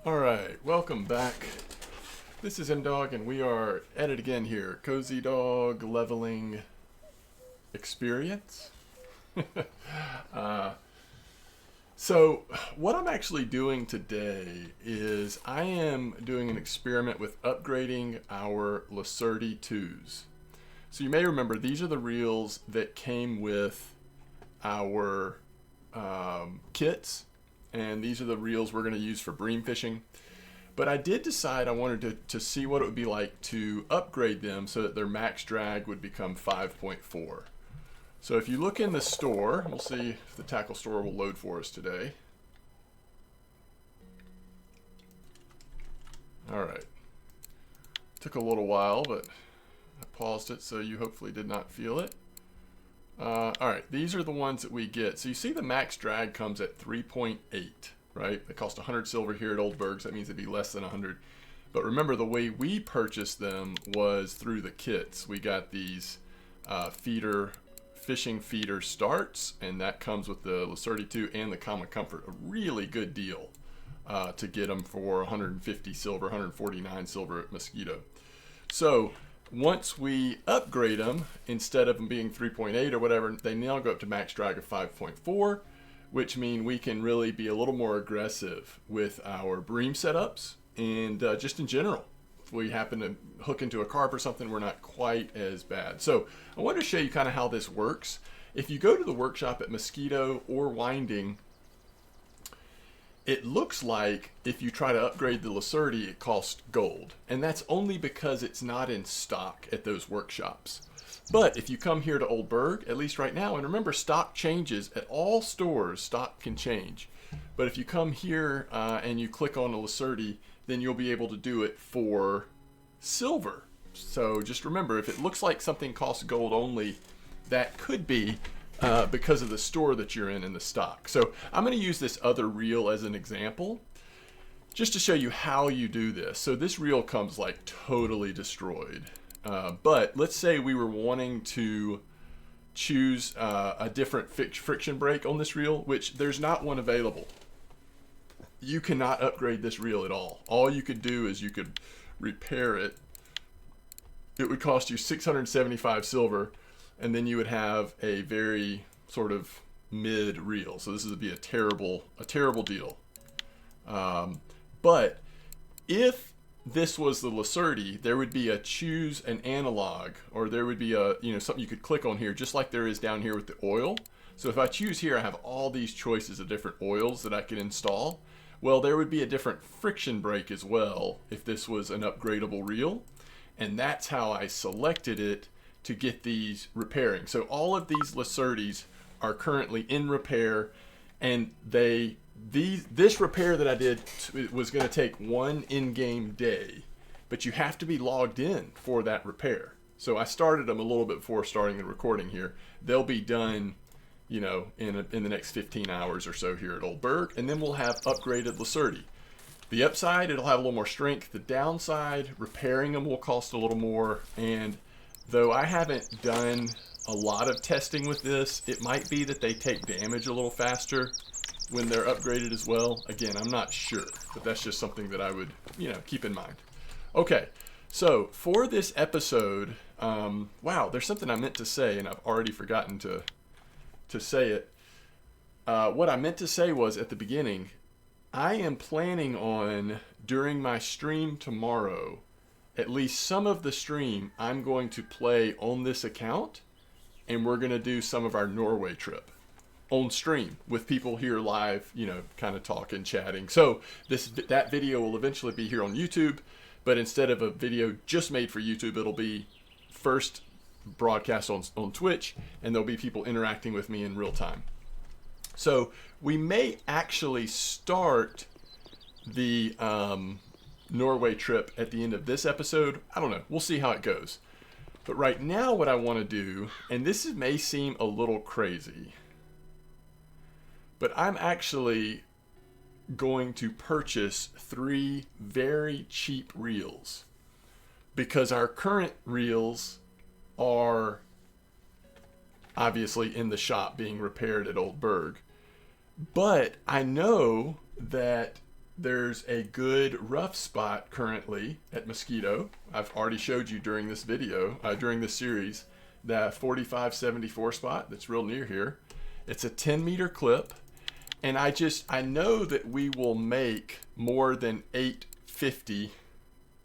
All right, welcome back. This is MDawg, and we are at it again here. Cozy Dog Leveling Experience. uh, so, what I'm actually doing today is I am doing an experiment with upgrading our Lacerti 2s. So, you may remember these are the reels that came with our kits, and these are the reels we're going to use for bream fishing. But I did decide I wanted to see what it would be like to upgrade them so that their max drag would become 5.4. So if you look in the store, we'll see if the tackle store will load for us today. All right. Took a little while, but I paused it so you hopefully did not feel it. All right, these are the ones that we get. So you see the max drag comes at 3.8, right? They cost 100 silver here at Old Berg, so that means it'd be less than 100. But remember, the way we purchased them was through the kits. We got these fishing feeder starts, and that comes with the Lacerti 2 and the Common Comfort. A really good deal to get them for 150 silver, 149 silver at Mosquito. So once we upgrade them, instead of them being 3.8 or whatever, they now go up to max drag of 5.4, which means we can really be a little more aggressive with our bream setups and just in general. If we happen to hook into a carp or something, we're not quite as bad. So I wanted to show you kind of how this works. If you go to the workshop at Mosquito or Winding, it looks like if you try to upgrade the Lacerti, it costs gold. And that's only because it's not in stock at those workshops. But if you come here to Old Berg, at least right now, and remember, stock changes at all stores, stock can change. But if you come here and you click on the Lacerti, then you'll be able to do it for silver. So just remember, if it looks like something costs gold only, that could be because of the store that you're in the stock. So I'm going to use this other reel as an example just to show you how you do this. So this reel comes like totally destroyed. But let's say we were wanting to choose a different friction brake on this reel, which there's not one available. You cannot upgrade this reel at all. All you could do is you could repair it. It would cost you 675 silver, and then you would have a very sort of mid reel. So this would be a terrible deal. But if this was the Lacerti, there would be a choose an analog, or there would be a something you could click on here, just like there is down here with the oil. So if I choose here, I have all these choices of different oils that I can install. Well, there would be a different friction brake as well if this was an upgradable reel, and that's how I selected it to get these repairing. So all of these Lacertis are currently in repair, and this repair that I did was going to take one in-game day, but you have to be logged in for that repair. So I started them a little bit before starting the recording here. They'll be done, in the next 15 hours or so here at Old Berg, and then we'll have upgraded Lacerti. The upside, it'll have a little more strength. The downside, repairing them will cost a little more, and though I haven't done a lot of testing with this, it might be that they take damage a little faster when they're upgraded as well. Again, I'm not sure, but that's just something that I would, keep in mind. Okay, so for this episode, wow, there's something I meant to say, and I've already forgotten to say it. What I meant to say was at the beginning, I am planning on, during my stream tomorrow, at least some of the stream, I'm going to play on this account, and we're going to do some of our Norway trip on stream with people here live, kind of talking, chatting. So that video will eventually be here on YouTube, but instead of a video just made for YouTube, it'll be first broadcast on Twitch, and there'll be people interacting with me in real time. So we may actually start the Norway trip at the end of this episode. I don't know. We'll see how it goes. But right now what I want to do, and this may seem a little crazy, but I'm actually going to purchase 3 very cheap reels because our current reels are obviously in the shop being repaired at Old Berg. But I know that there's a good rough spot currently at Mosquito. I've already showed you during this video, during this series, that 4574 spot that's real near here. It's a 10-meter clip, and I know that we will make more than 850.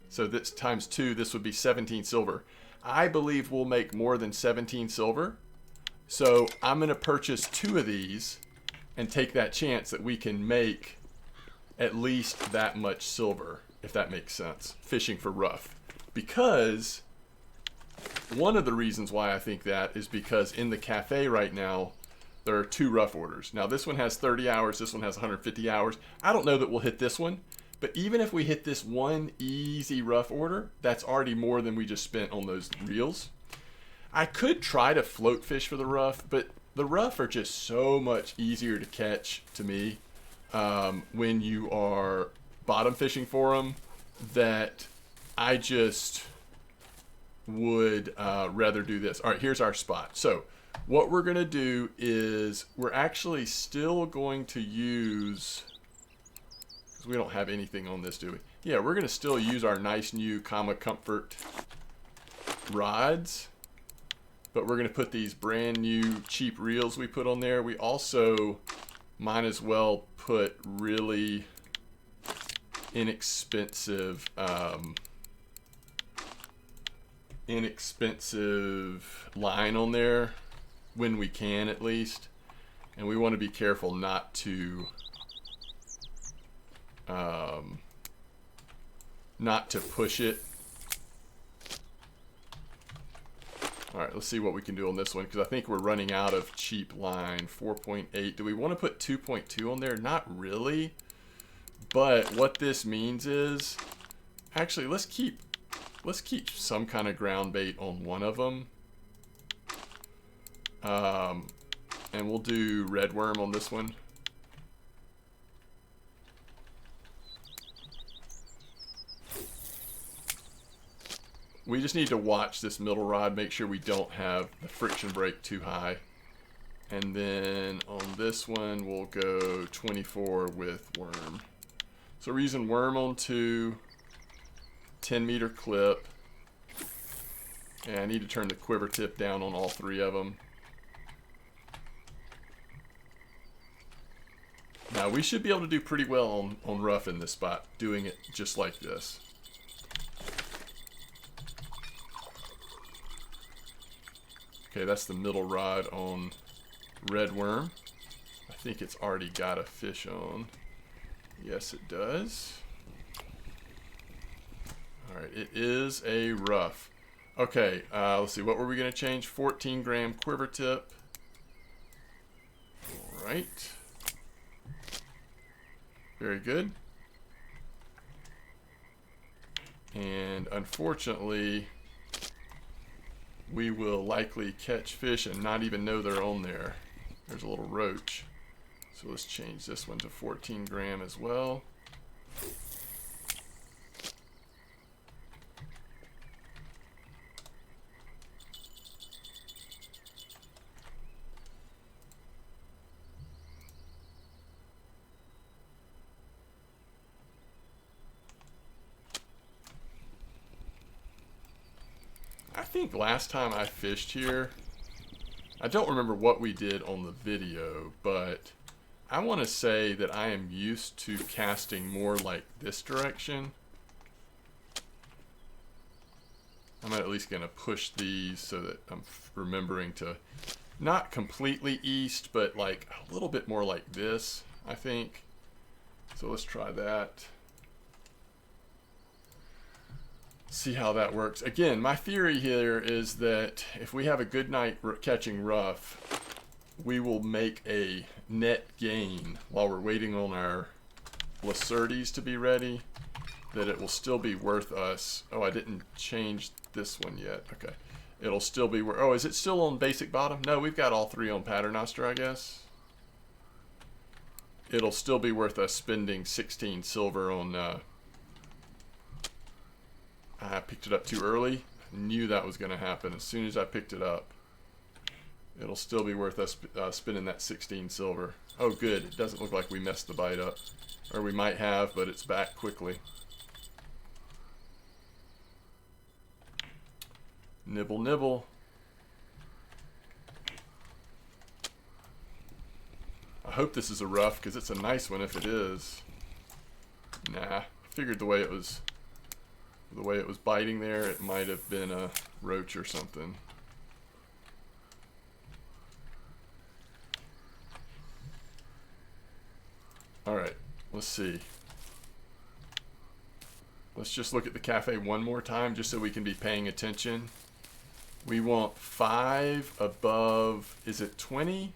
So this times 2, this would be 17 silver. I believe we'll make more than 17 silver. So I'm going to purchase 2 of these and take that chance that we can make at least that much silver, if that makes sense, fishing for rough. Because one of the reasons why I think that is because in the cafe right now, there are 2 rough orders. Now this one has 30 hours, this one has 150 hours. I don't know that we'll hit this one, but even if we hit this one easy rough order, that's already more than we just spent on those reels. I could try to float fish for the rough, but the rough are just so much easier to catch to me when you are bottom fishing for them, that I just would rather do this. All right, here's our spot. So what we're going to do is we're actually still going to use, because we don't have anything on this, do we? Yeah, we're going to still use our nice new Comma Comfort rods, but we're going to put these brand new cheap reels we put on there. We also might as well put really inexpensive line on there when we can, at least. And we want to be careful not to push it. All right, let's see what we can do on this one, because I think we're running out of cheap line. 4.8. Do we want to put 2.2 on there? Not really. But what this means is, actually, let's keep some kind of ground bait on one of them. And we'll do red worm on this one. We just need to watch this middle rod, make sure we don't have the friction brake too high. And then on this one, we'll go 24 with worm. So we're using worm on 2, 10-meter clip. And I need to turn the quiver tip down on all 3 of them. Now we should be able to do pretty well on rough in this spot, doing it just like this. Okay, that's the middle rod on red worm. I think it's already got a fish on. Yes, it does. All right, it is a rough. Okay, let's see, what were we going to change? 14-gram quiver tip. All right. Very good. And unfortunately, we will likely catch fish and not even know they're on there. There's a little roach. So let's change this one to 14 gram as well. I think last time I fished here, I don't remember what we did on the video, but I want to say that I am used to casting more like this direction. I'm at least going to push these so that I'm remembering to not completely east, but like a little bit more like this, I think. So let's try that. See how that works. Again, my theory here is that if we have a good night catching rough, we will make a net gain while we're waiting on our Lacertis to be ready, that it will still be worth us. Oh, I didn't change this one yet. Okay. It'll still be worth... Oh, is it still on basic bottom? No, we've got all 3 on Paternoster, I guess. It'll still be worth us spending 16 silver on... I picked it up too early. I knew that was going to happen as soon as I picked it up. It'll still be worth us spending that 16 silver. Oh good, it doesn't look like we messed the bite up. Or we might have, but it's back quickly. Nibble, nibble. I hope this is a rough, because it's a nice one if it is. Nah, figured the way it was biting there, it might have been a roach or something. Alright, let's see. Let's just look at the cafe one more time just so we can be paying attention. We want 5 above, is it 20?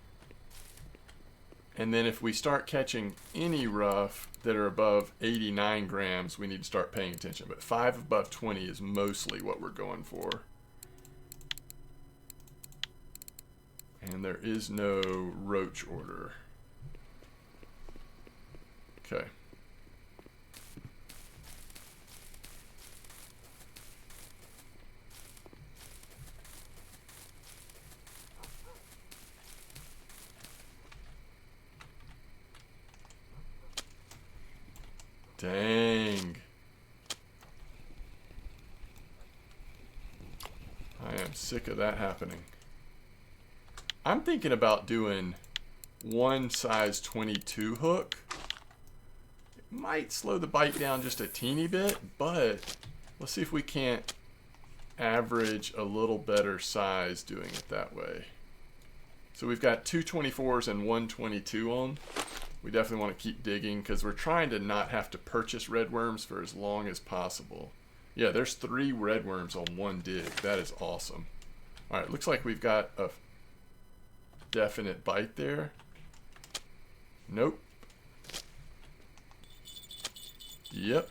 And then if we start catching any rough that are above 89 grams, we need to start paying attention. But 5 above 20 is mostly what we're going for. And there is no roach order. Okay. Dang. I am sick of that happening. I'm thinking about doing one size 22 hook. It might slow the bite down just a teeny bit, but let's see if we can't average a little better size doing it that way. So we've got 2 24s and 1 22 on. We definitely want to keep digging because we're trying to not have to purchase red worms for as long as possible. Yeah, there's 3 red worms on one dig. That is awesome. All right, looks like we've got a definite bite there. Nope. Yep.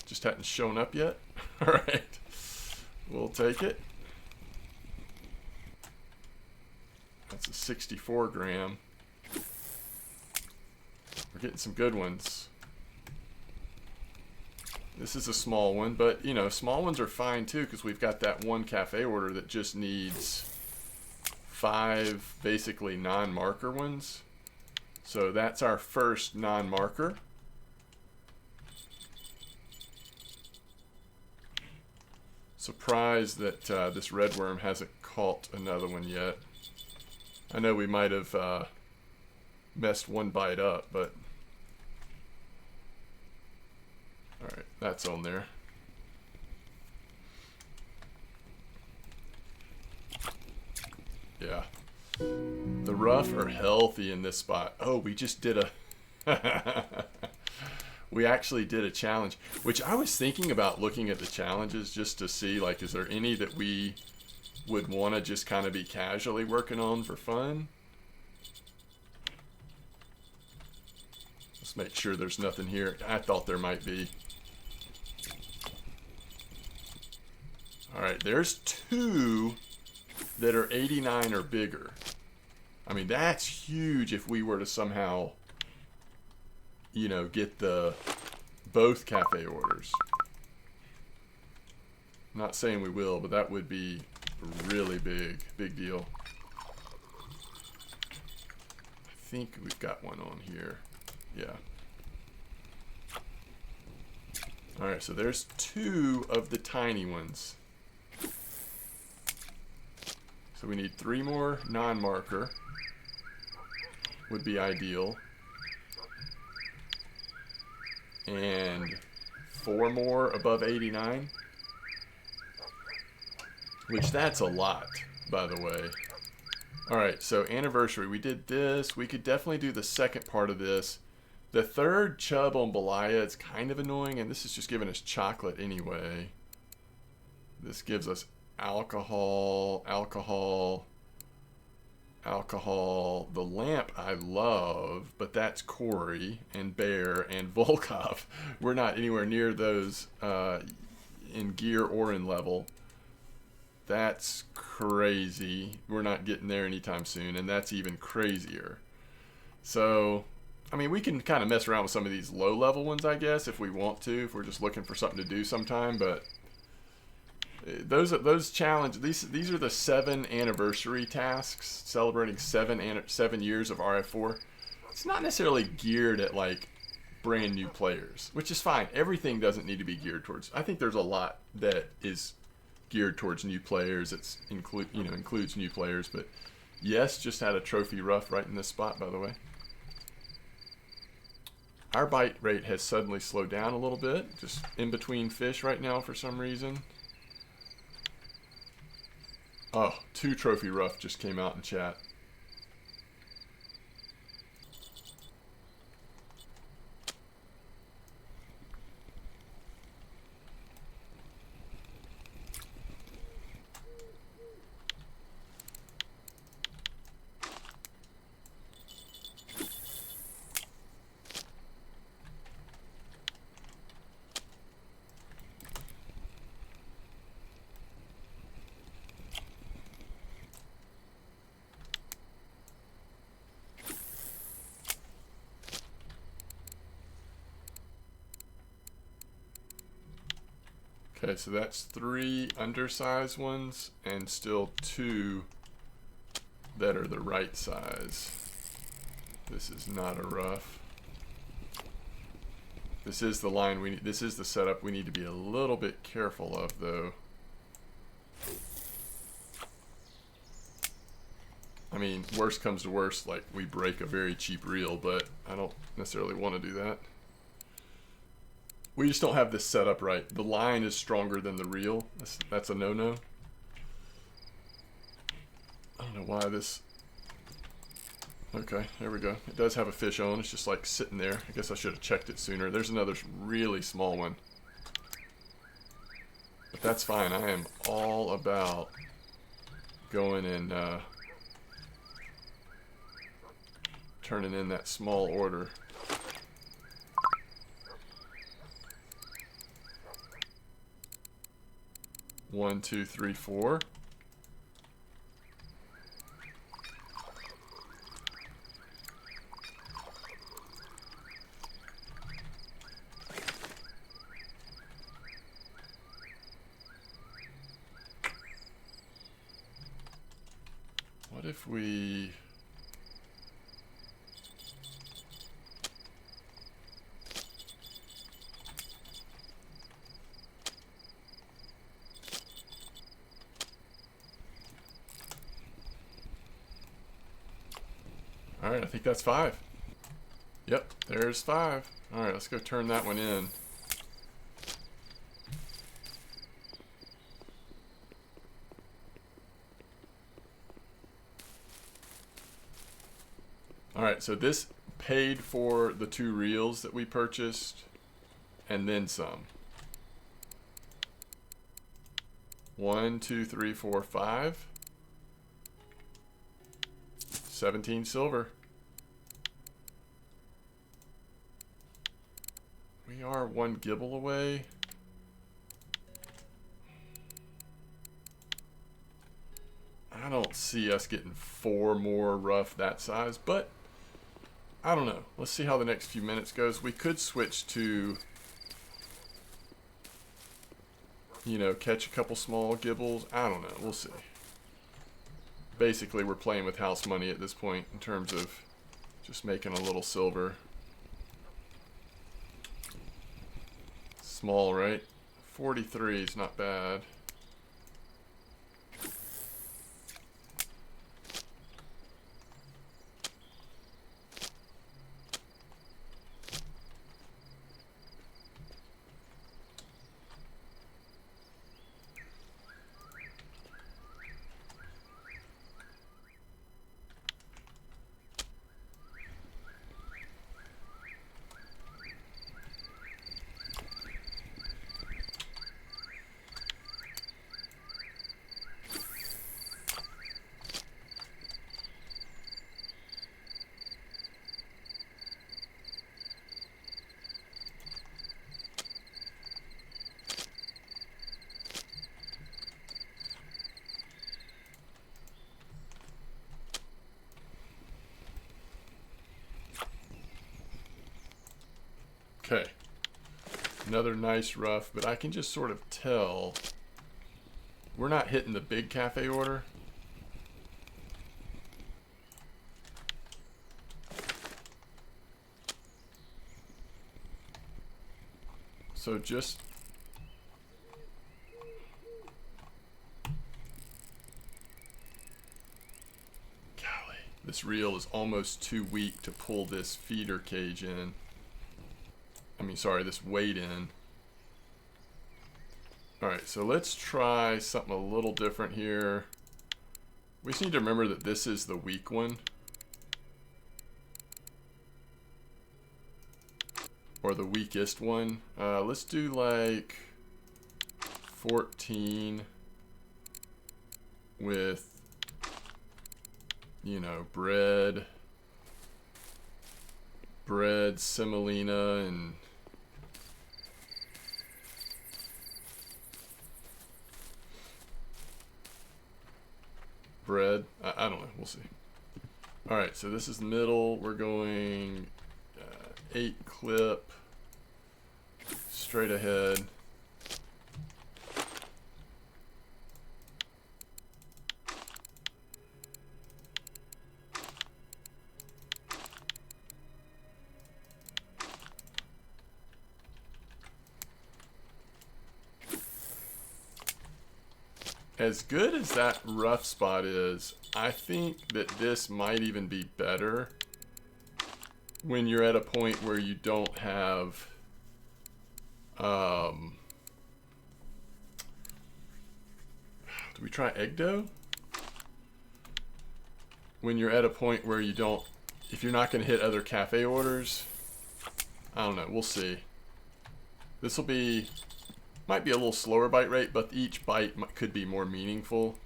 Just hadn't shown up yet. All right. We'll take it. That's a 64 gram. We're getting some good ones. This is a small one, but you know, small ones are fine too because we've got that one cafe order that just needs 5 basically non-marker ones. So that's our first non-marker. Surprised that this red worm hasn't caught another one yet. I know we might have messed one bite up, but alright, that's on there. Yeah. The rough are healthy in this spot. Oh, we just did a... We actually did a challenge, which I was thinking about looking at the challenges just to see, like, is there any that we would want to just kind of be casually working on for fun? Let's make sure there's nothing here. I thought there might be. Alright, there's 2 that are 89 or bigger. I mean, that's huge if we were to somehow, you know, get the both cafe orders. Not saying we will, but that would be really big deal. I think we've got one on here. Yeah. Alright, so there's 2 of the tiny ones. So we need 3 more non-marker. Would be ideal. And 4 more above 89. Which that's a lot, by the way. Alright, so anniversary. We did this. We could definitely do the second part of this. The third chub on Belaya is kind of annoying, and this is just giving us chocolate anyway. This gives us alcohol. The lamp I love, but that's Corey and Bear and Volkov. We're not anywhere near those in gear or in level. That's crazy. We're not getting there anytime soon, and that's even crazier. So, I mean, we can kind of mess around with some of these low-level ones, I guess, if we want to, if we're just looking for something to do sometime, but those challenge. These are the 7 anniversary tasks celebrating 7 years of RF4. It's not necessarily geared at like brand new players, which is fine. Everything doesn't need to be geared towards. I think there's a lot that is geared towards new players. It's includes new players, but yes, just had a trophy rough right in this spot, by the way. Our bite rate has suddenly slowed down a little bit, just in between fish right now for some reason. Oh, 2 trophy rough just came out in chat. Okay, so that's 3 undersized ones and still 2 that are the right size. This is not a rough. This is the line we need. This is the setup we need to be a little bit careful of, though. I mean, worst comes to worst, like we break a very cheap reel, but I don't necessarily want to do that. We just don't have this set up right. The line is stronger than the reel. That's a no-no. I don't know why this... Okay, there we go. It does have a fish on. It's just like sitting there. I guess I should have checked it sooner. There's another really small one. But that's fine. I am all about going and turning in that small order. One, two, three, 4. What if we... Alright, I think that's 5. Yep, there's 5. Alright, let's go turn that one in. Alright, so this paid for the 2 reels that we purchased, and then some. 1, 2, 3, 4, 5. 17 silver. We are 1 gibble away. I don't see us getting 4 more rough that size, but I don't know. Let's see how the next few minutes goes. We could switch to, you know, catch a couple small gibbles. I don't know. We'll see. Basically, we're playing with house money at this point in terms of just making a little silver. Small, right? 43 is not bad. Okay, another nice rough, but I can just sort of tell we're not hitting the big cafe order. So just golly, this reel is almost too weak to pull this feeder cage in. I mean, sorry, this weight in. All right, so let's try something a little different here. We just need to remember that this is the weak one. Or the weakest one. Let's do like 14 with, you know, bread, semolina, and bread. I don't know. We'll see. All right, so this is the middle. We're going 8 clip, straight ahead. As good as that rough spot is, I think that this might even be better when you're at a point where you don't have do we try egg dough? When you're at a point where you don't, if you're not going to hit other cafe orders, I don't know, we'll see. This will be, might be a little slower bite rate, but each bite could be more meaningful.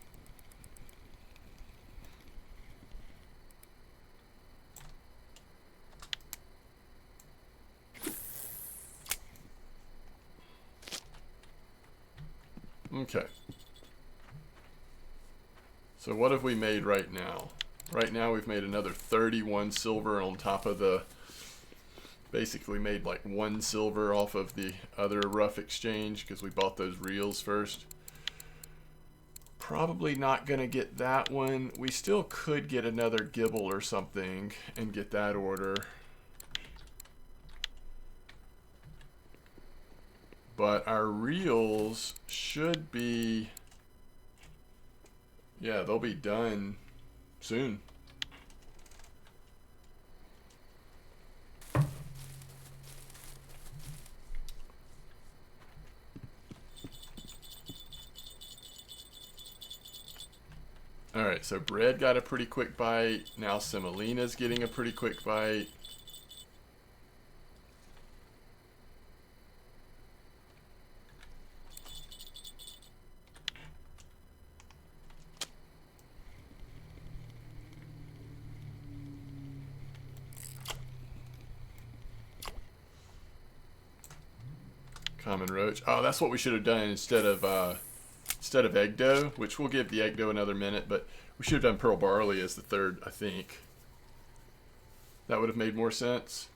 Okay. So what have we made right now? Right now we've made another 31 silver on top of the, basically made like 1 silver off of the other rough exchange because we bought those reels first. Probably not gonna get that one. We still could get another gibble or something and get that order. But our reels should be, yeah, they'll be done soon. All right, so bread got a pretty quick bite. Now semolina's getting a pretty quick bite. Common roach. Oh, that's what we should have done instead of egg dough, which we'll give the egg dough another minute, but we should have done pearl barley as the third, I think. That would have made more sense.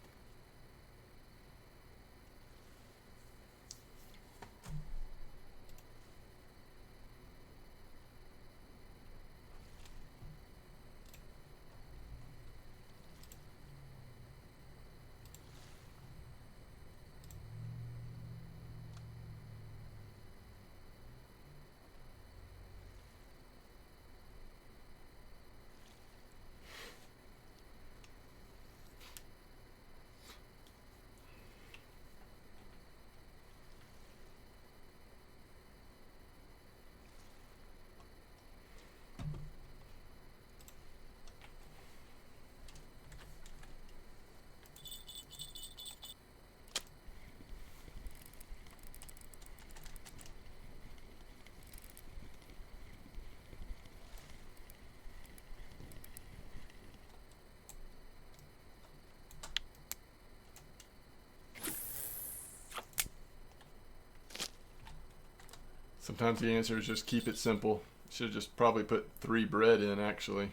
Sometimes the answer is just keep it simple. Should have just probably put 3 bread in, actually.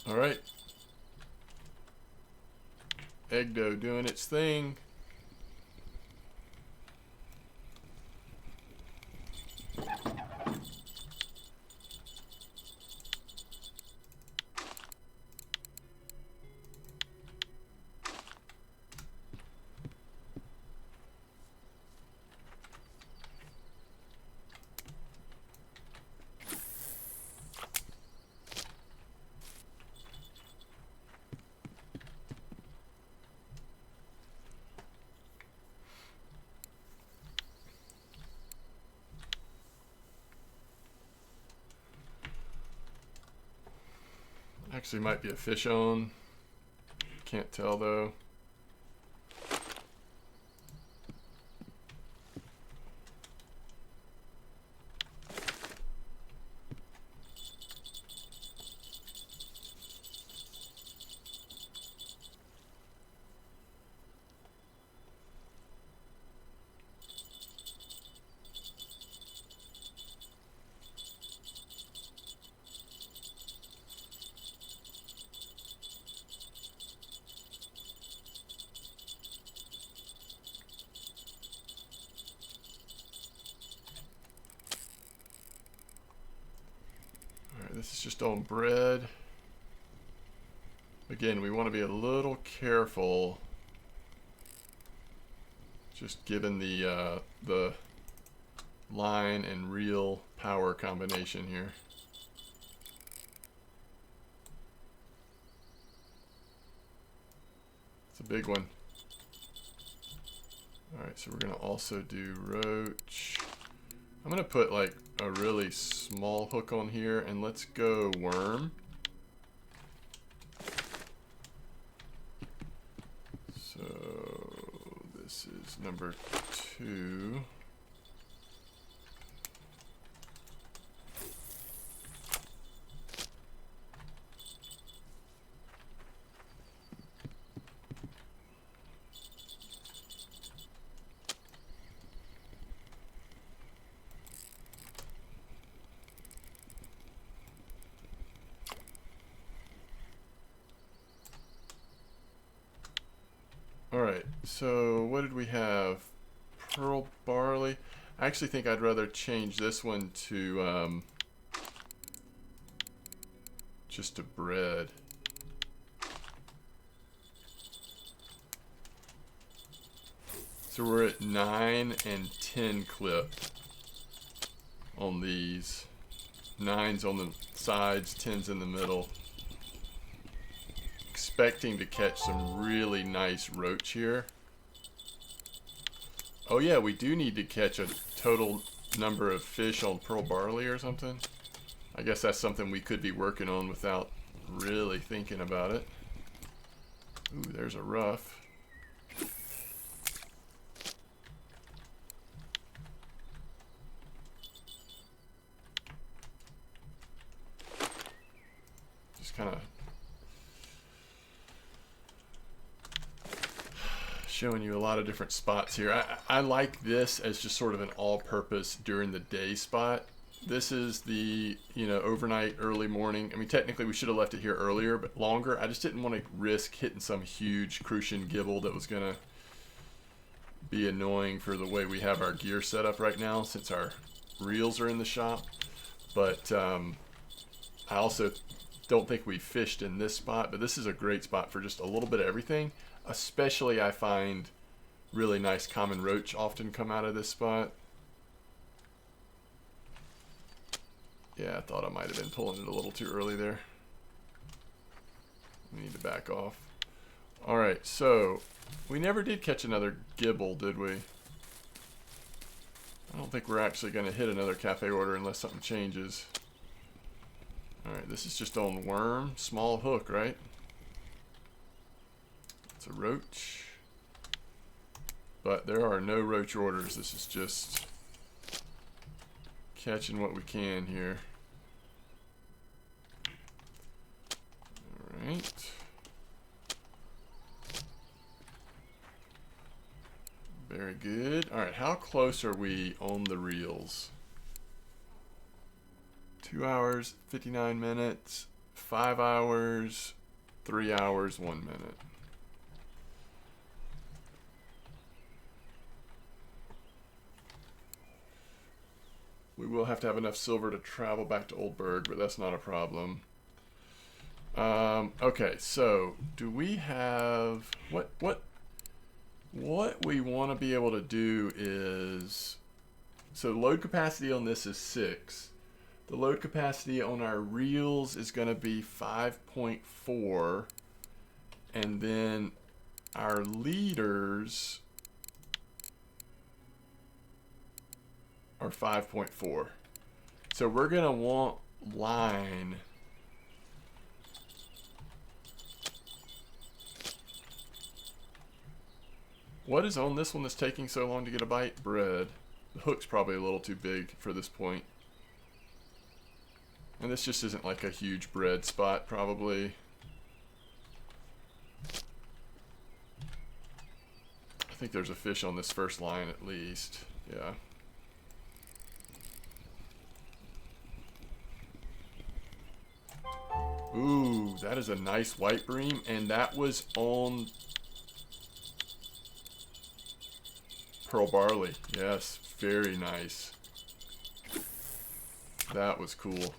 All right. Egg dough doing its thing. Actually, might be a fish on. Can't tell though. This is just on bread. Again, we want to be a little careful, just given the line and reel power combination here. It's a big one. All right, so we're gonna also do roach. I'm gonna put like a really small hook on here, and let's go worm. So this is number 2. Alright, so what did we have? Pearl barley. I actually think I'd rather change this one to just to bread. So we're at 9 and 10 clip on these. 9's on the sides, 10's in the middle. Expecting to catch some really nice roach here. Oh yeah, we do need to catch a total number of fish on pearl barley or something. I guess that's something we could be working on without really thinking about it. Ooh, there's a rough. Just kind of showing you a lot of different spots here. I like this as just sort of an all-purpose during the day spot. This is the, you know, overnight, early morning. I mean, technically we should have left it here earlier, but longer. I just didn't want to risk hitting some huge crucian gibble that was going to be annoying for the way we have our gear set up right now, since our reels are in the shop. But I also don't think we fished in this spot, but this is a great spot for just a little bit of everything. Especially, I find really nice common roach often come out of this spot. Yeah, I thought I might have been pulling it a little too early there. We need to back off. Alright, so we never did catch another gibble, did we? I don't think we're actually going to hit another cafe order unless something changes. Alright, this is just on worm. Small hook, right? It's a roach. But there are no roach orders. This is just catching what we can here. Alright. Very good. Alright, how close are we on the reels? 2 hours, 59 minutes, 5 hours, 3 hours, 1 minute. We will have to have enough silver to travel back to Oldburg, but that's not a problem. Okay, so do we have what we want to be able to do is, so load capacity on this is 6. The load capacity on our reels is going to be 5.4, and then our leaders are 5.4. So we're going to want line What is on this one that's taking so long to get a bite? Bread. The hook's probably a little too big for this point. And this just isn't like a huge bread spot, probably. I think there's a fish on this first line at least. Yeah. Ooh, that is a nice white bream, and that was on pearl barley. Yes, very nice. That was cool.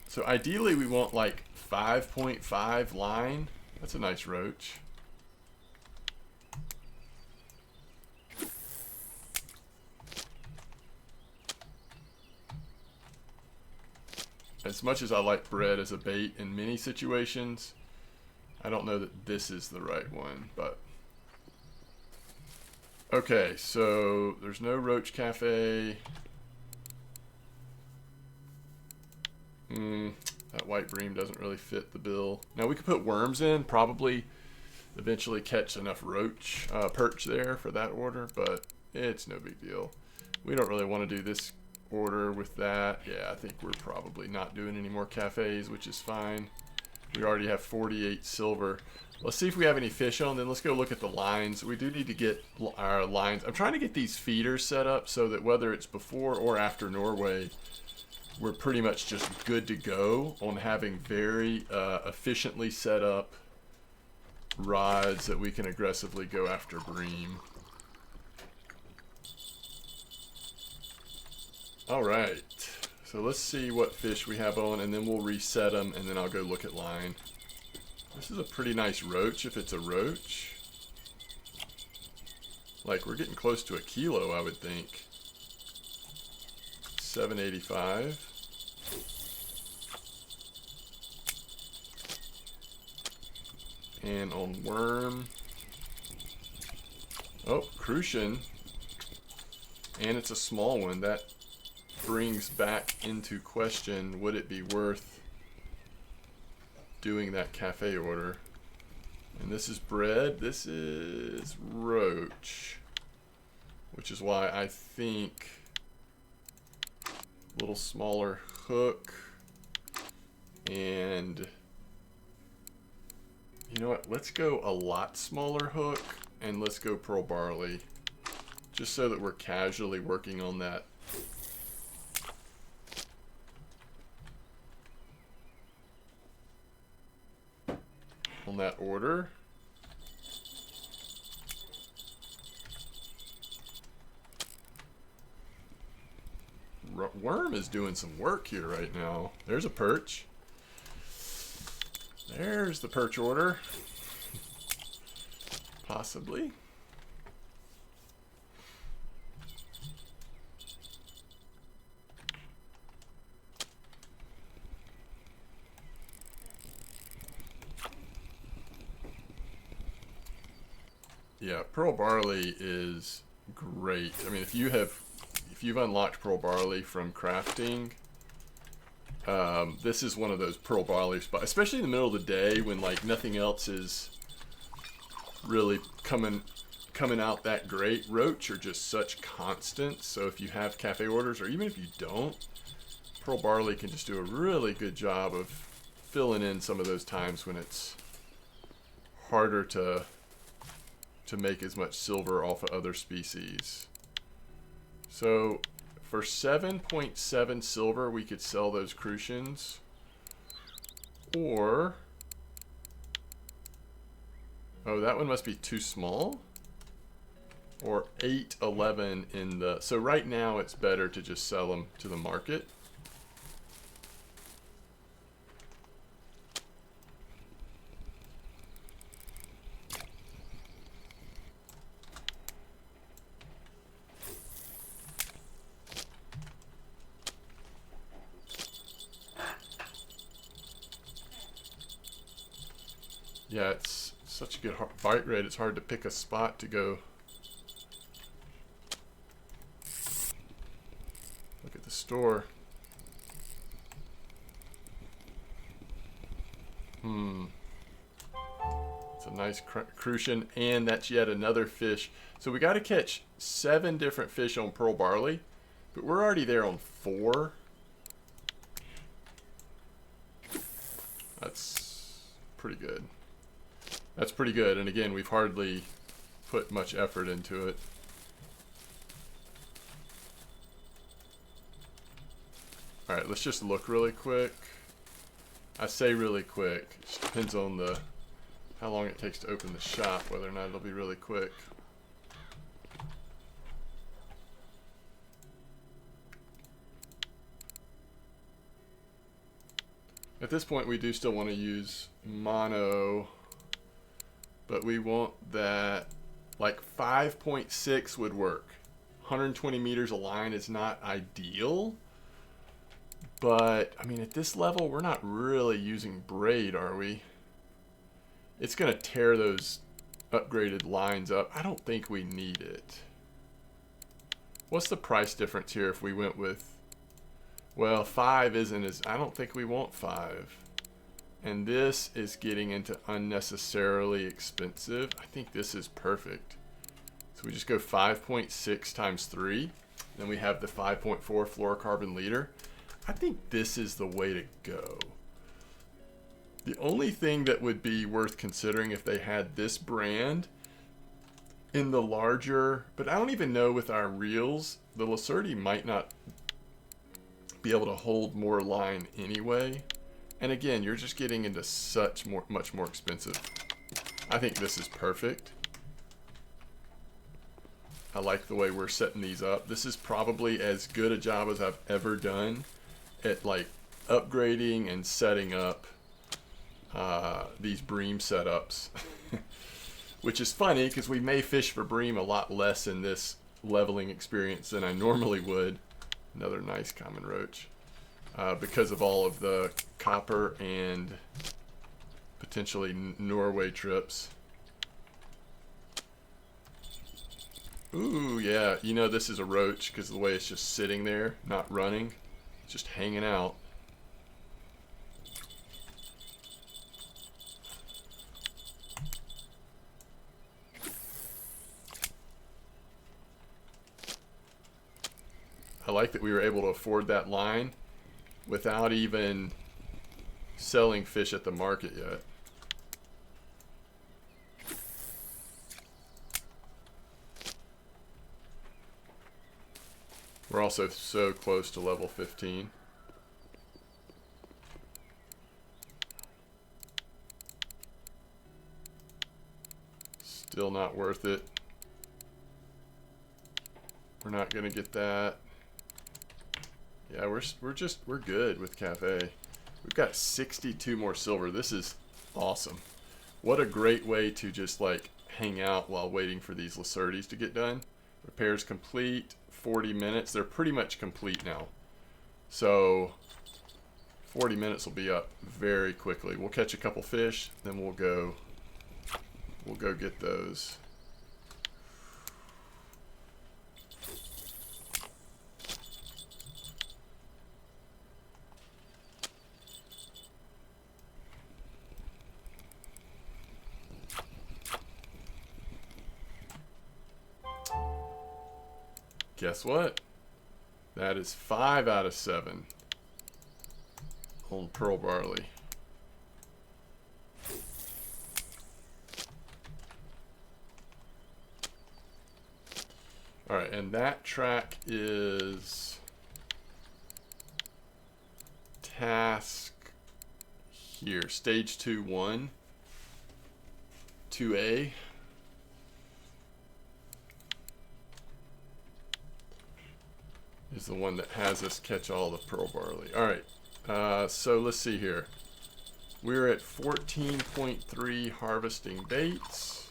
So ideally we want like 5.5 line. That's a nice roach. As much as I like bread as a bait in many situations, I don't know that this is the right one, but okay, so there's no Roach Cafe. That white bream doesn't really fit the bill. Now we could put worms in, probably eventually catch enough roach perch there for that order, but it's no big deal. We don't really want to do this order with that. Yeah, I think we're probably not doing any more cafes, which is fine. We already have 48 silver. Let's see if we have any fish on, then let's go look at the lines. We do need to get our lines. I'm trying to get these feeders set up so that whether it's before or after Norway, we're pretty much just good to go on having very efficiently set up rods that we can aggressively go after bream. All right, so let's see what fish we have on, and then we'll reset them, and then I'll go look at line. This is a pretty nice roach if it's a roach. Like, we're getting close to a kilo, I would think. 785. And on worm, oh, crucian, and it's a small one. That brings back into question, would it be worth doing that cafe order? And this is bread, this is roach, which is why I think a little smaller hook, and you know what, let's go a lot smaller hook, and let's go pearl barley, just so that we're casually working on that. On that order. Worm is doing some work here right now. There's a perch. There's the perch order. Possibly. Yeah, pearl barley is great. I mean, if you've unlocked pearl barley from crafting, this is one of those pearl barley spots, especially in the middle of the day when like nothing else is really coming out that great. Roach are just such constants, so if you have cafe orders, or even if you don't, pearl barley can just do a really good job of filling in some of those times when it's harder to make as much silver off of other species. So for 7.7 silver, we could sell those crucians, or oh, that one must be too small, or 811 in the, so right now it's better to just sell them to the market. Yeah, it's such a good bite rate, it's hard to pick a spot to go the store. It's a nice crucian, and that's yet another fish. So we got to catch 7 different fish on pearl barley, but we're already there on 4. That's pretty good. That's pretty good, and again, we've hardly put much effort into it. All right, let's just look really quick. I say really quick. It just depends on how long it takes to open the shop, whether or not it'll be really quick. At this point, we do still want to use mono, but we want that, like 5.6 would work. 120 meters a line is not ideal. But, I mean, at this level, we're not really using braid, are we? It's going to tear those upgraded lines up. I don't think we need it. What's the price difference here if we went with... Well, 5 isn't as... I don't think we want 5. And this is getting into unnecessarily expensive. I think this is perfect. So we just go 5.6 times 3. Then we have the 5.4 fluorocarbon liter. I think this is the way to go. The only thing that would be worth considering if they had this brand in the larger, but I don't even know with our reels, the Lacerti might not be able to hold more line anyway. And again, you're just getting into much more expensive. I think this is perfect. I like the way we're setting these up. This is probably as good a job as I've ever done at like upgrading and setting up these bream setups. Which is funny because we may fish for bream a lot less in this leveling experience than I normally would. Another nice common roach. Because of all of the copper and potentially Norway trips. Ooh, yeah, you know this is a roach because of the way it's just sitting there, not running. Just hanging out. I like that we were able to afford that line without even selling fish at the market yet. We're also so close to level 15. Still not worth it. We're not gonna get that. Yeah, we're good with cafe. We've got 62 more silver. This is awesome. What a great way to just like hang out while waiting for these Lacertis to get done. Repairs complete. 40 minutes. They're pretty much complete now. So 40 minutes will be up very quickly. We'll catch a couple fish, then we'll go get those. Guess what? That is 5 out of 7 on pearl barley. All right, and that track is task here, stage 2-1, 2A. Is the one that has us catch all the pearl barley. All right, so let's see here. We're at 14.3 harvesting baits.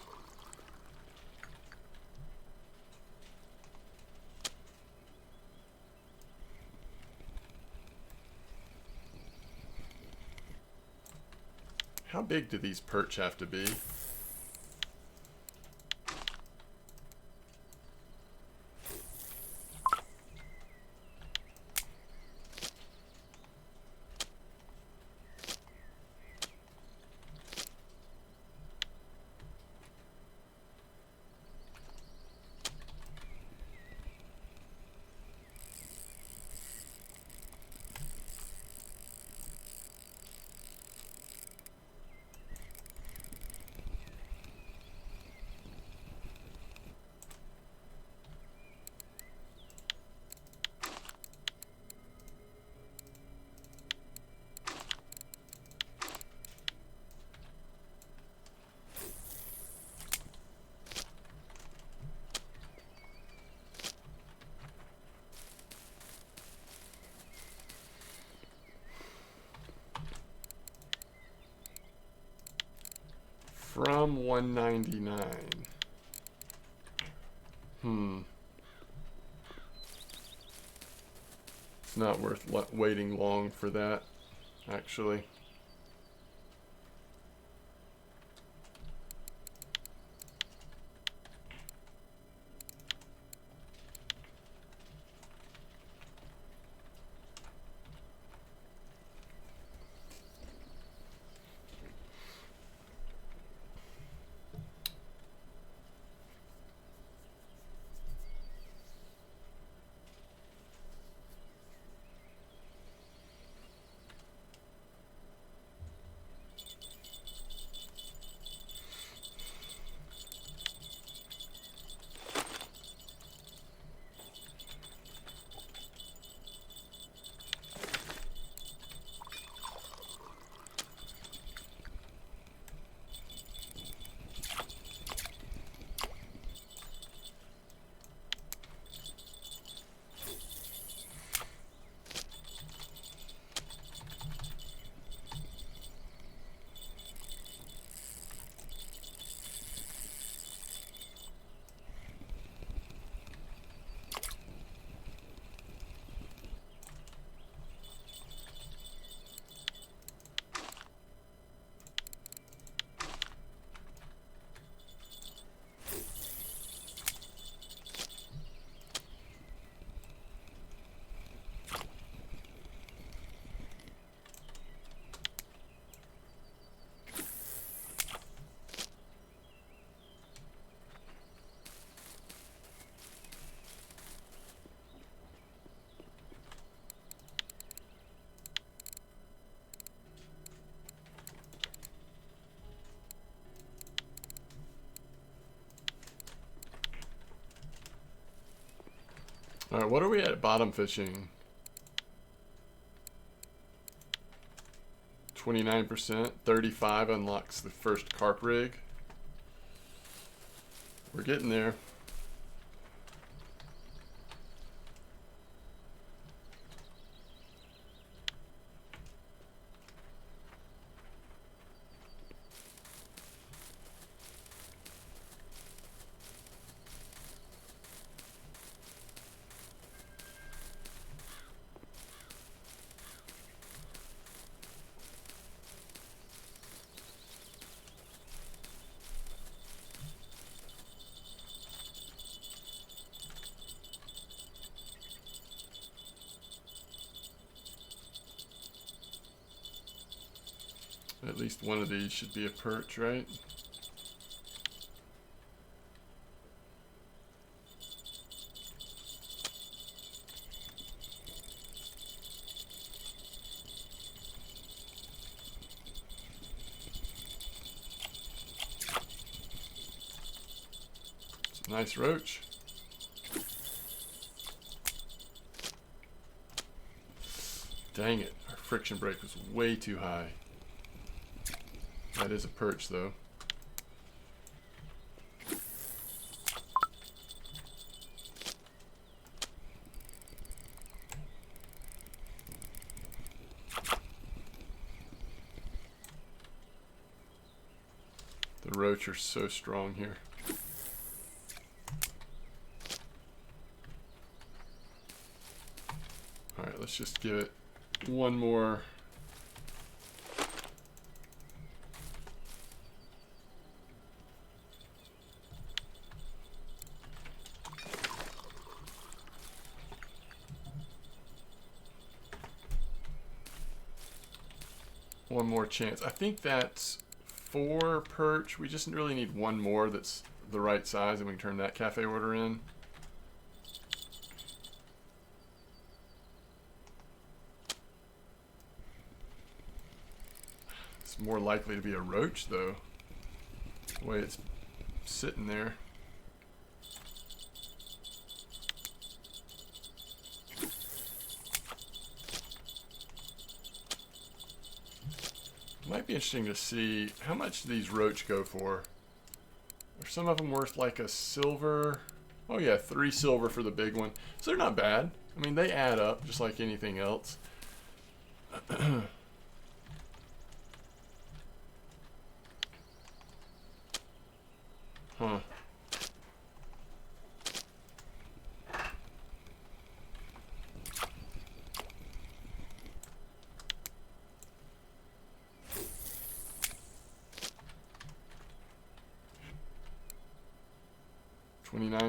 How big do these perch have to be? from 199. It's not worth waiting long for that, actually. All right, what are we at bottom fishing? 29%, 35 unlocks the first carp rig. We're getting there. At least one of these should be a perch, right? It's a nice roach. Dang it, our friction brake was way too high. That is a perch, though. The roach are so strong here. All right, let's just give it one more. One more chance. I think that's 4 perch. We just really need one more that's the right size, and we can turn that cafe order in. It's more likely to be a roach, though, the way it's sitting there. Might be interesting to see how much these roach go for. Are some of them worth like a silver? Oh yeah, 3 silver for the big one. So they're not bad. I mean, they add up just like anything else. Huh.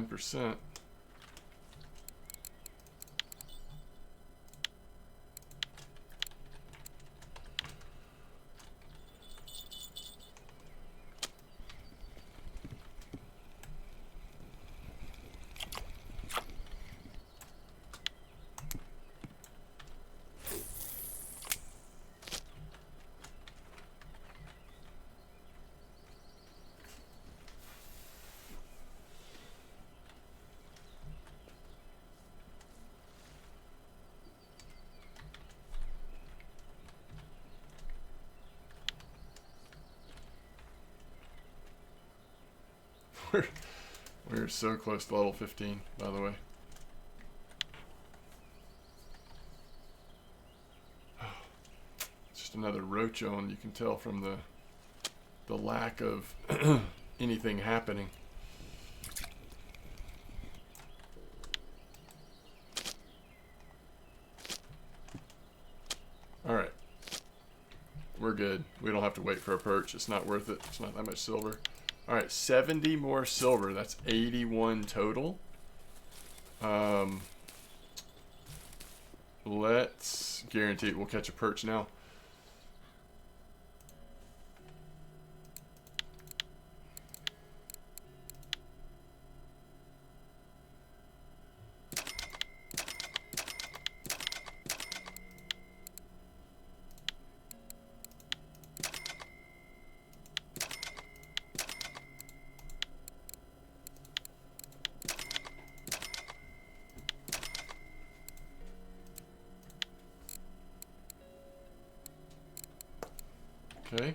%. We're so close to level 15, by the way. It's just another roachone. You can tell from the lack of anything happening. All right, we're good. We don't have to wait for a perch. It's not worth it. It's not that much silver. All right, 70 more silver. That's 81 total. Let's guarantee it. We'll catch a perch now. Okay.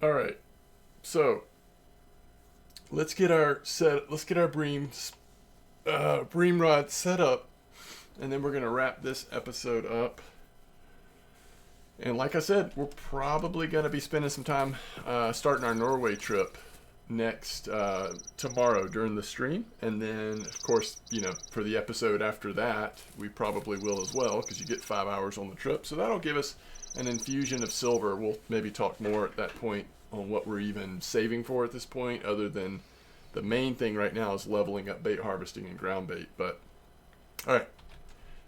All right, so let's get our bream rod set up, and then we're gonna wrap this episode up. And like I said, we're probably gonna be spending some time starting our Norway trip next tomorrow during the stream, and then of course, you know, for the episode after that, we probably will as well, because you get 5 hours on the trip, so that'll give us an infusion of silver. We'll maybe talk more at that point on what we're even saving for at this point, other than the main thing right now is leveling up bait harvesting and ground bait. But all right,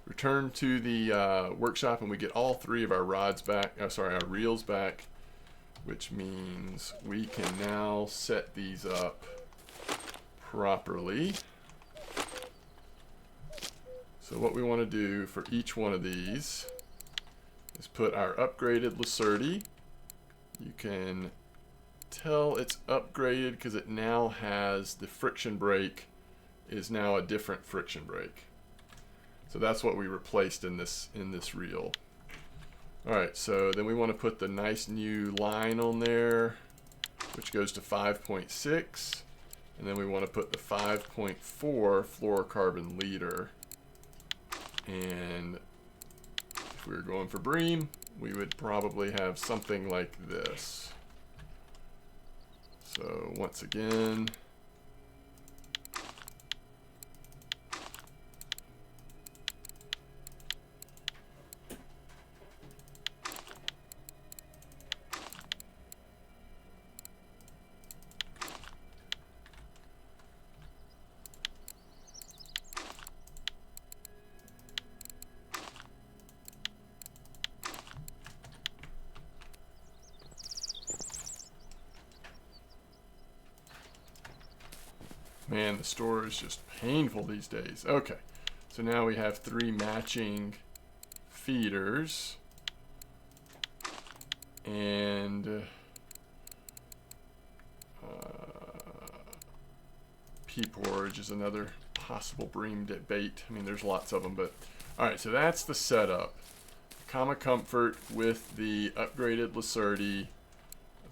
return to the workshop, and we get all 3 of our rods back. Our reels back, which means we can now set these up properly. So what we want to do for each one of these is put our upgraded Lacerti. You can tell it's upgraded because it now has the friction brake is now a different friction brake. So that's what we replaced in this reel. All right, so then we want to put the nice new line on there, which goes to 5.6, and then we want to put the 5.4 fluorocarbon leader. And if we were going for bream, we would probably have something like this. So once again, man, the store is just painful these days. Okay, so now we have 3 matching feeders. And pea porridge is another possible bream bait. I mean, there's lots of them, but all right, so that's the setup. Comma Comfort with the upgraded Lacerti.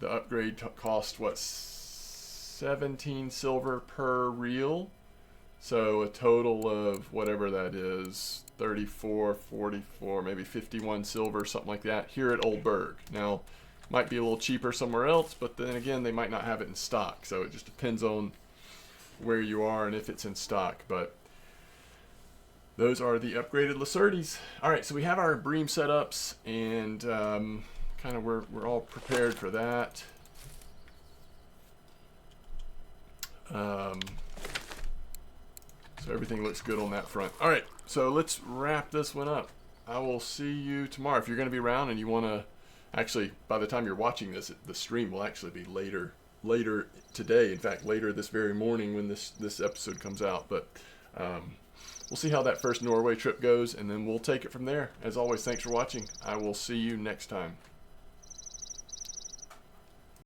The upgrade cost, what, 17 silver per reel? So a total of whatever that is, 34, 44, maybe 51 silver, something like that, here at Old Berg. Now, might be a little cheaper somewhere else, but then again, they might not have it in stock. So it just depends on where you are and if it's in stock. But those are the upgraded Lacertis. All right, so we have our bream setups, and kind of we're all prepared for that. So everything looks good on that front. All right, so let's wrap this one up. I will see you tomorrow. If you're going to be around and you want to, actually, by the time you're watching this, the stream will actually be later today. In fact, later this very morning when this episode comes out. But we'll see how that first Norway trip goes, and then we'll take it from there. As always, thanks for watching. I will see you next time.